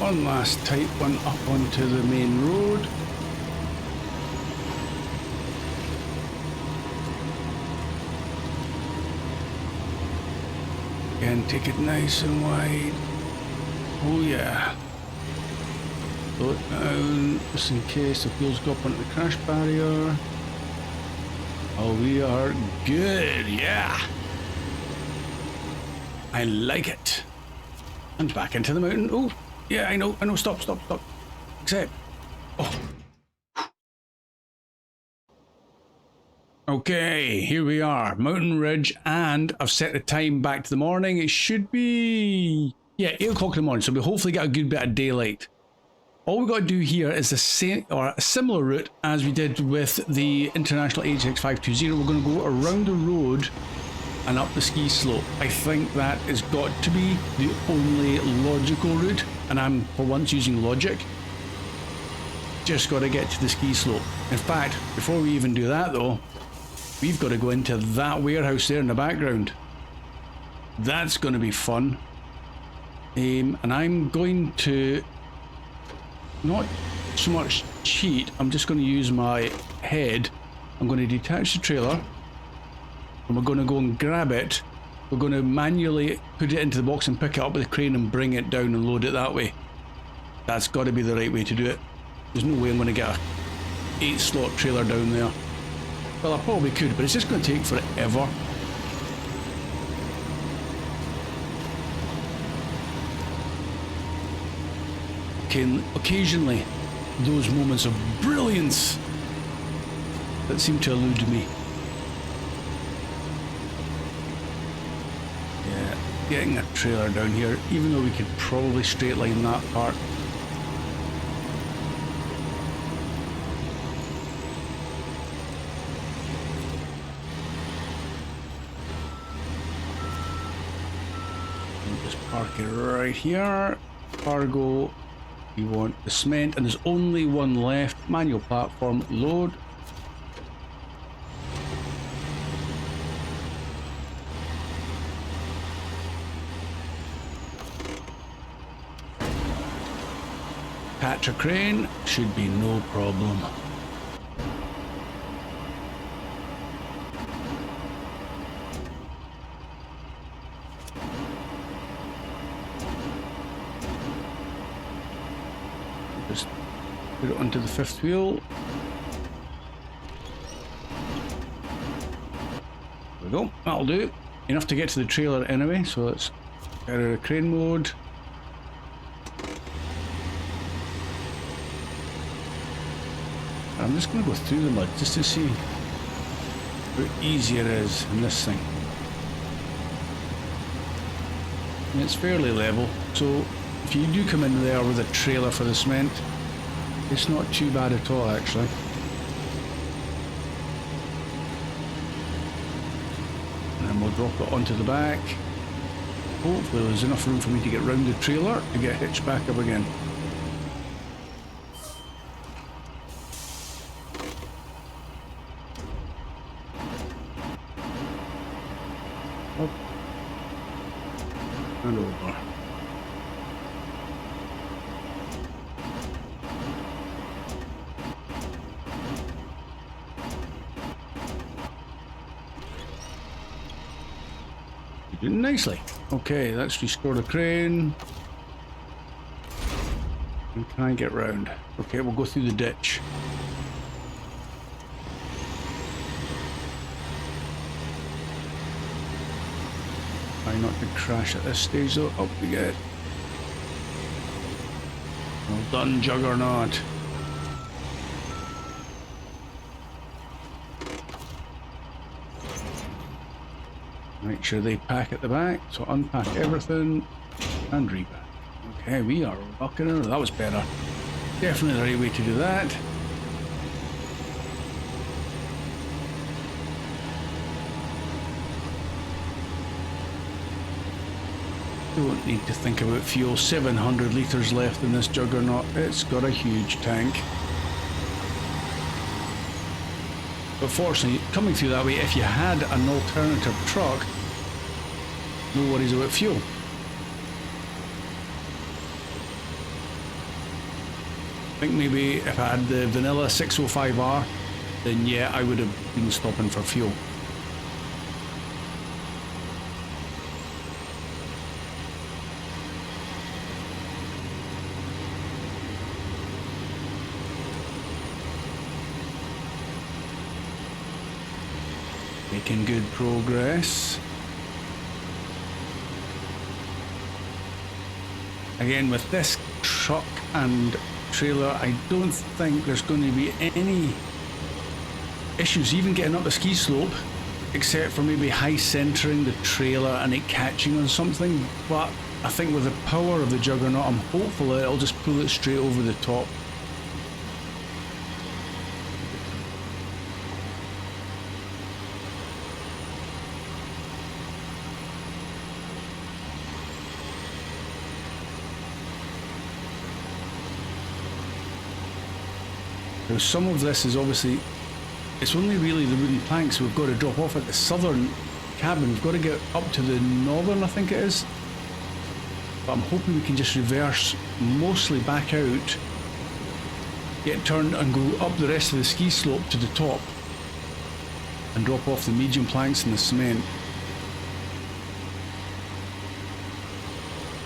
one last tight one up onto the main road. Again, take it nice and wide. Oh yeah. Slow it down, just in case the wheels go up onto the crash barrier. Oh, we are good, yeah. I like it. And back into the mountain. Oh, yeah, I know, stop. Except, oh. Okay, here we are, Mountain Ridge, and I've set the time back to the morning. It should be, yeah, 8 o'clock in the morning, so we hopefully get a good bit of daylight. All we've got to do here is the same, or a similar route as we did with the International 86520. We're going to go around the road and up the ski slope. I think that has got to be the only logical route, and I'm for once using logic. Just got to get to the ski slope. In fact, before we even do that though, we've got to go into that warehouse there in the background. That's going to be fun. And I'm going to not so much cheat, I'm just going to use my head. I'm going to detach the trailer and we're going to go and grab it. We're going to manually put it into the box and pick it up with the crane and bring it down and load it that way. That's got to be the right way to do it. There's no way I'm going to get a 8-slot trailer down there. Well, I probably could, but it's just going to take forever. Occasionally, those moments of brilliance that seem to elude me. Yeah, getting a trailer down here, even though we could probably straight line that part. Just park it right here. Cargo. We want the cement, and there's only one left. Manual platform, load. Catch a crane, should be no problem. Just put it onto the 5th wheel. There we go, that'll do. Enough to get to the trailer anyway, so let's get out of crane mode. I'm just going to go through the mud just to see how easy it is in this thing. And it's fairly level, so if you do come in there with a trailer for the cement, it's not too bad at all actually. And then we'll drop it onto the back. Hopefully there's enough room for me to get round the trailer and get hitched back up again. Up and over. You're doing nicely. Okay, let's restore the crane. And can I get round? Okay, we'll go through the ditch. Try not to crash at this stage though. Up we get. Well done, Juggernaut. Make sure they pack at the back, so unpack everything and repack. Okay, we are rocking it. That was better. Definitely the right way to do that. Don't need to think about fuel. 700 litres left in this Juggernaut. It's got a huge tank. But fortunately, coming through that way, if you had an alternative truck, no worries about fuel. I think maybe if I had the vanilla 605R, then yeah, I would have been stopping for fuel. Making good progress. Again, with this truck and trailer, I don't think there's going to be any issues even getting up the ski slope, except for maybe high centering the trailer and it catching on something. But I think with the power of the Juggernaut, I'm hopeful that it'll just pull it straight over the top. Now some of this is obviously, it's only really the wooden planks we've got to drop off at the southern cabin. We've got to get up to the northern, I think it is. But I'm hoping we can just reverse mostly back out, get turned and go up the rest of the ski slope to the top and drop off the medium planks and the cement.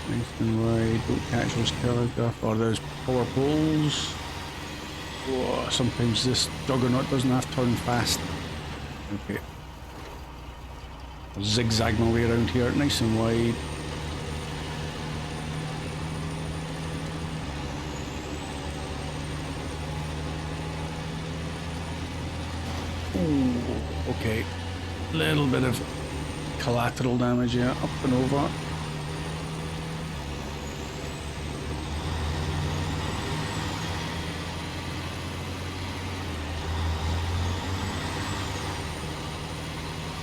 Nice and wide, don't catch those telegraph or those power poles. Oh, sometimes this Juggernaut doesn't have to turn fast. Okay. I'll zigzag my way around here, nice and wide. Ooh, okay. Little bit of collateral damage, yeah, up and over.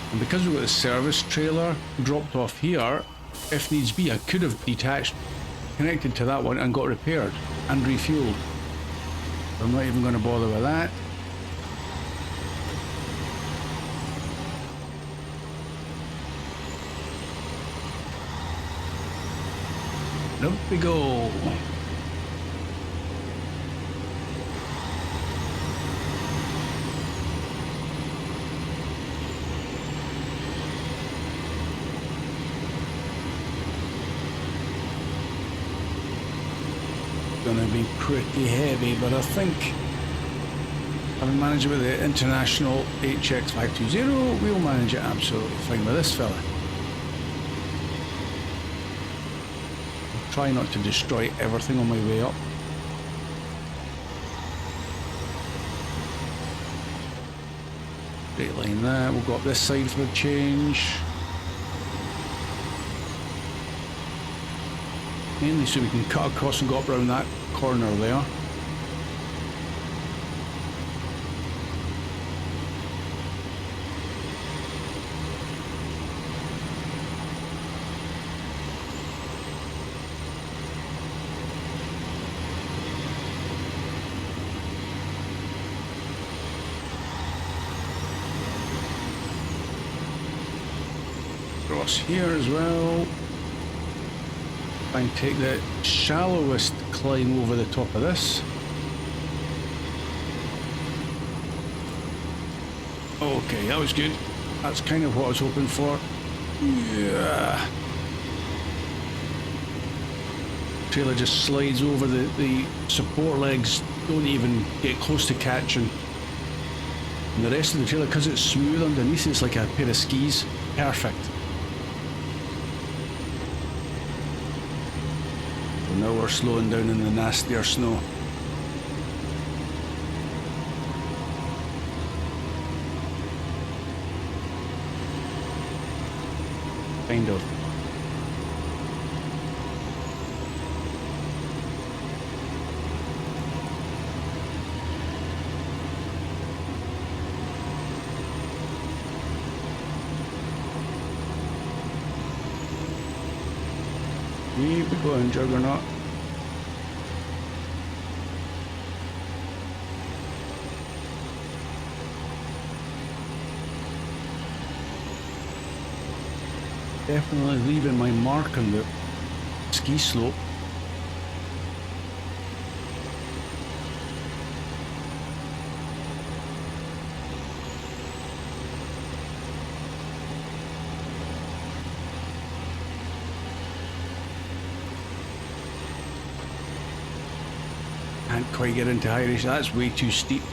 And because we've got the service trailer dropped off here, if needs be, I could have detached, connected to that one and got repaired and refueled. I'm not even going to bother with that. And up we go. Going to be pretty heavy, but I think having managed it with the International HX520, we'll manage it absolutely fine with this fella. I'll try not to destroy everything on my way up. Straight line there, we'll go up this side for a change. Mainly so we can cut across and go up around that corner there. Across here as well. Try and take the shallowest climb over the top of this. Okay, that was good. That's kind of what I was hoping for. Yeah. Trailer just slides over the support legs, don't even get close to catching. And the rest of the trailer, because it's smooth underneath, it's like a pair of skis. Perfect. Now we're slowing down in the nastier snow. Kind of. Keep it going, Juggernaut. Definitely leaving my mark on the ski slope. Can't quite get into high ratio. That's way too steep.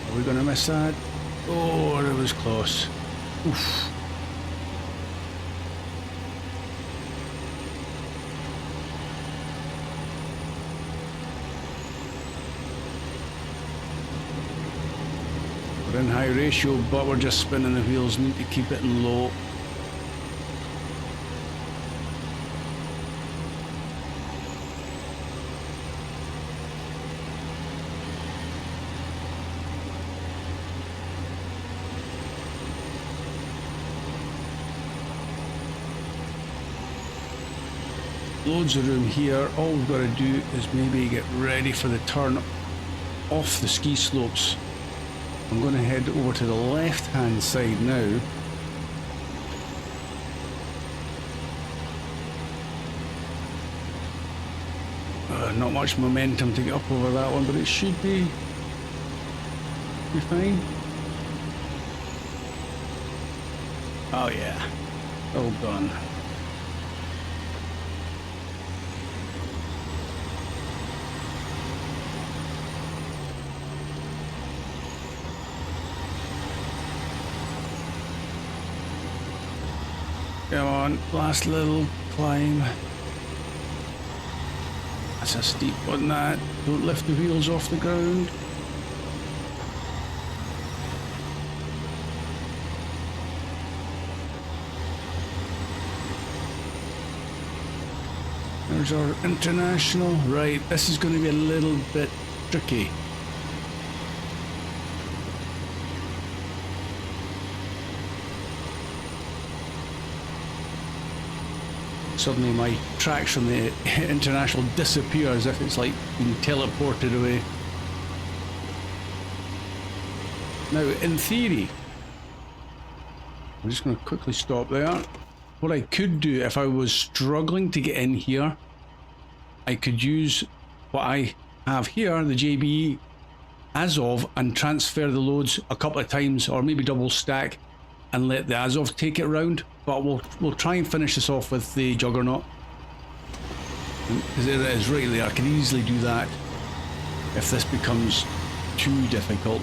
Are we going to miss that? Oh, it was close. Oof. We're in high ratio, but we're just spinning the wheels. Need to keep it in low. Loads of room here. All we've got to do is maybe get ready for the turn off the ski slopes. I'm going to head over to the left hand side now. Not much momentum to get up over that one, but it should be fine. Oh yeah, all done. Come on, last little climb. That's a steep one, that. Don't lift the wheels off the ground. There's our international. Right, this is going to be a little bit tricky. Suddenly my tracks from the international disappear as if it's like being teleported away. Now, in theory, I'm just going to quickly stop there. What I could do if I was struggling to get in here, I could use what I have here, the JBE Azov, and transfer the loads a couple of times, or maybe double stack, and let the Azov take it round. But we'll try and finish this off with the Juggernaut. Because it is right there. I can easily do that if this becomes too difficult.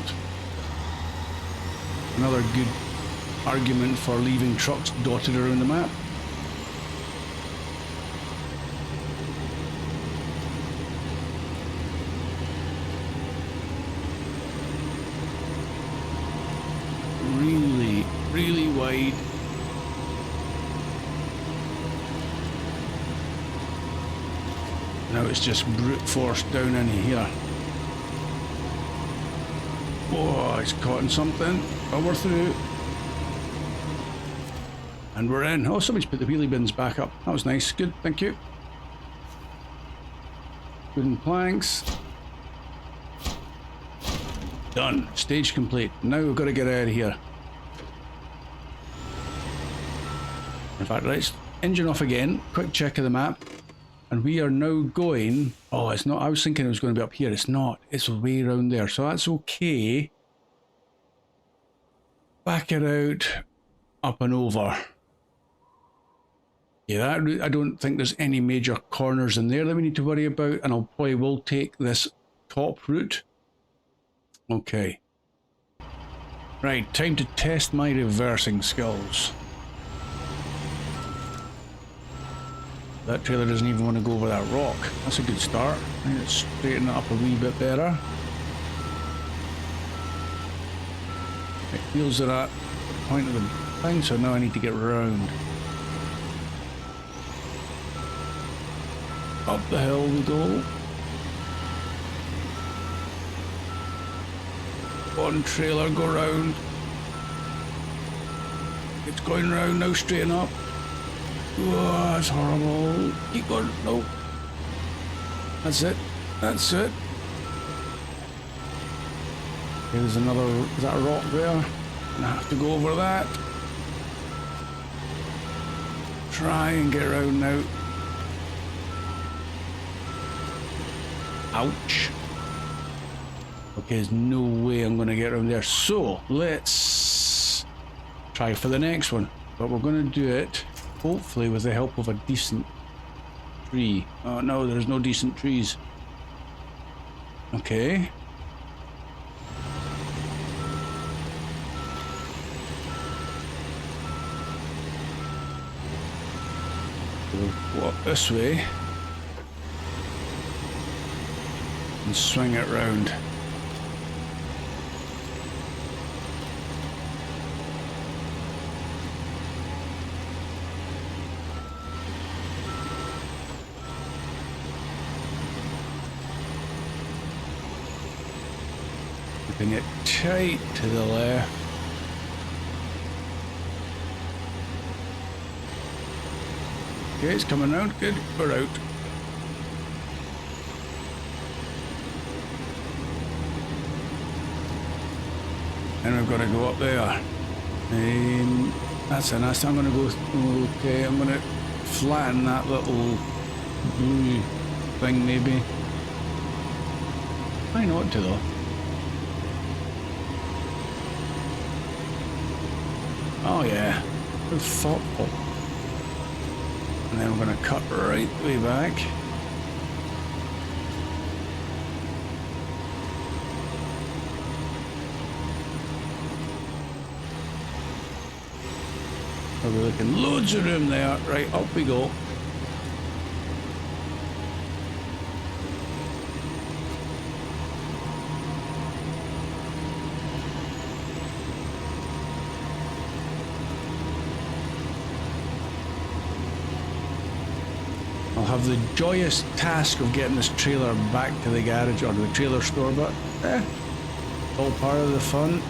Another good argument for leaving trucks dotted around the map. Really, really wide. Now it's just brute force down in here. Oh, it's caught in something. Oh, we're through. And we're in. Oh, somebody's put the wheelie bins back up. That was nice. Good, thank you. Wooden planks. Done. Stage complete. Now we've got to get out of here. In fact, let's engine off again. Quick check of the map. And we are now going... Oh, it's not... I was thinking it was going to be up here. It's not. It's way around there. So that's okay. Back it out. Up and over. Yeah, that route, I don't think there's any major corners in there that we need to worry about. And I'll probably will take this top route. Okay. Right, time to test my reversing skills. That trailer doesn't even want to go over that rock. That's a good start. I think it's straighten it up a wee bit better. It feels are at the point of the thing, so now I need to get round. Up the hill we go. One trailer, go round. It's going round now, straighten up. Whoa, that's horrible. Keep going. No. That's it. That's it. Okay, there's another... Is that a rock there? I have to go over that. Try and get around now. Ouch. Okay, there's no way I'm going to get around there. So let's try for the next one. But we're going to do it, hopefully, with the help of a decent tree. Oh no, there's no decent trees. Okay. We'll walk this way and swing it round. Keeping it tight to the left. Okay, it's coming round. Good, we're out. And we've got to go up there. That's a nice. I'm going to go. Okay, I'm going to flatten that little blue thing, maybe. I know what to though. Oh yeah, how thoughtful. And then we're going to cut right the way back. We're looking loads of room there. Right, up we go. I'll have the joyous task of getting this trailer back to the garage or the trailer store, but all part of the fun.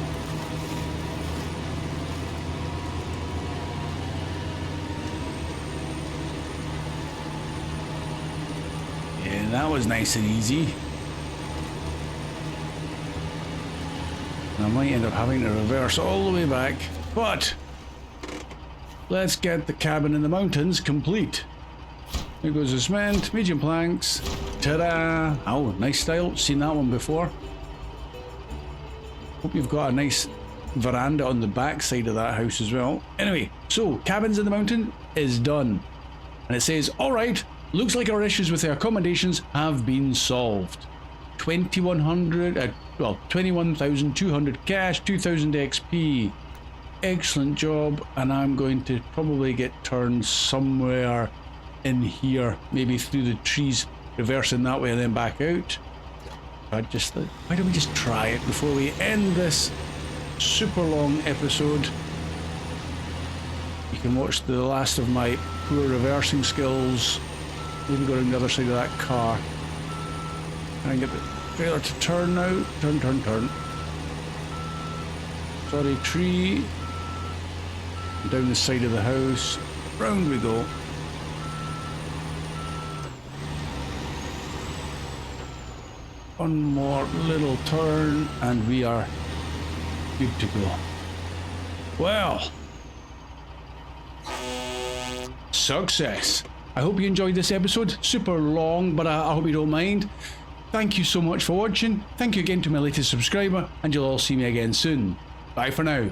Yeah, that was nice and easy. And I might end up having to reverse all the way back, but let's get the cabin in the mountains complete. Here goes the cement, medium planks. Ta-da! Oh, nice style. Seen that one before. Hope you've got a nice veranda on the back side of that house as well. Anyway, so cabins in the mountain is done. And it says, alright, looks like our issues with the accommodations have been solved. 21,200 cash, 2,000 XP. Excellent job, and I'm going to probably get turned somewhere in here, maybe through the trees, reversing that way and then back out. Why don't we just try it before we end this super long episode? You can watch the last of my poor reversing skills. Maybe go around the other side of that car. Can I get the trailer to turn now? Turn, turn, turn. Sorry, tree. Down the side of the house. Round we go. One more little turn and we are good to go. Well, success. I hope you enjoyed this episode. Super long, but I hope you don't mind. Thank you so much for watching. Thank you again to my latest subscriber, and you'll all see me again soon. Bye for now.